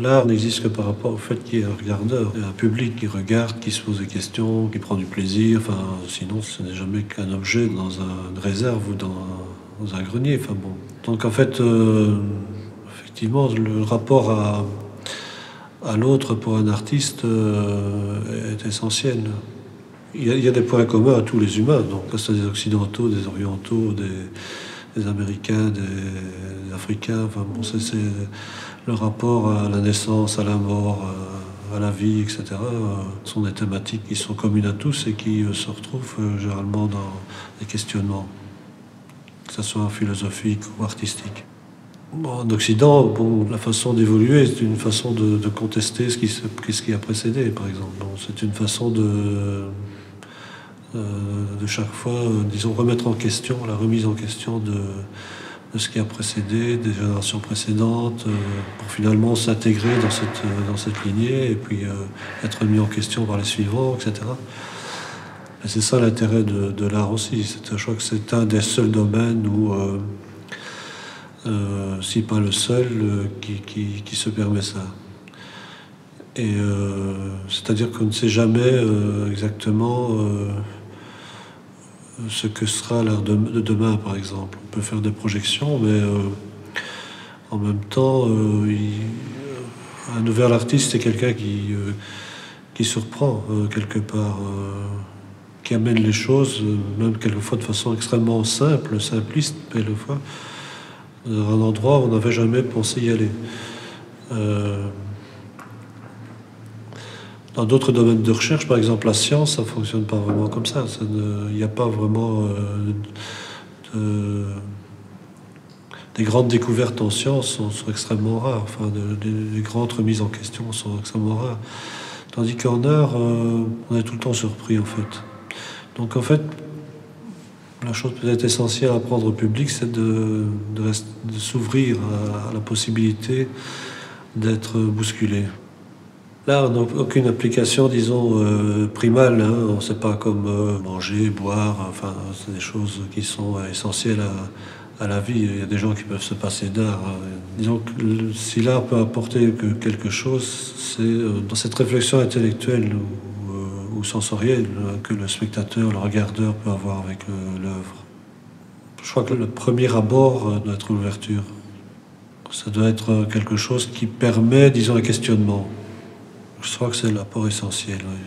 L'art n'existe que par rapport au fait qu'il y ait un regardeur, un public qui regarde, qui se pose des questions, qui prend du plaisir. Enfin, sinon, ce n'est jamais qu'un objet dans une réserve ou dans un grenier. Enfin bon. Donc en fait, effectivement, le rapport à l'autre pour un artiste est essentiel. Il y a des points communs à tous les humains, donc que ce soit des occidentaux, des orientaux, des américains, des africains. Enfin bon, c'est le rapport à la naissance, à la mort, à la vie, etc. Sont des thématiques qui sont communes à tous et qui se retrouvent généralement dans des questionnements, que ce soit philosophique ou artistique. Bon, en Occident, bon, la façon d'évoluer, c'est une façon de contester ce qui a précédé, par exemple. Bon, c'est une façon de chaque fois, disons, remettre en question, la remise en question de ce qui a précédé, des générations précédentes, pour finalement s'intégrer dans cette lignée et puis être mis en question par les suivants, etc. Et c'est ça l'intérêt de l'art aussi. Je crois que c'est un des seuls domaines où, si pas le seul, qui se permet ça. Et c'est-à-dire qu'on ne sait jamais exactement ce que sera l'art de demain, par exemple. On peut faire des projections, mais en même temps, un nouvel artiste, c'est quelqu'un qui surprend quelque part, qui amène les choses, même quelquefois de façon extrêmement simple, simpliste, quelquefois, dans un endroit où on n'avait jamais pensé y aller. Dans d'autres domaines de recherche, par exemple la science, ça ne fonctionne pas vraiment comme ça. Il n'y a pas vraiment des grandes découvertes en science sont extrêmement rares. Enfin, des grandes remises en question sont extrêmement rares. Tandis qu'en art, on est tout le temps surpris, en fait. Donc, en fait, la chose peut-être essentielle à apprendre au public, c'est de s'ouvrir à la possibilité d'être bousculé. Là, on n'a aucune application, disons, primale. Hein. On ne sait pas comme manger, boire. Enfin, c'est des choses qui sont essentielles à la vie. Il y a des gens qui peuvent se passer d'art. Disons que si l'art peut apporter quelque chose, c'est dans cette réflexion intellectuelle ou sensorielle que le spectateur, le regardeur peut avoir avec l'œuvre. Je crois que le premier abord doit être l'ouverture. Ça doit être quelque chose qui permet, disons, un questionnement. Je crois que c'est l'apport essentiel, oui.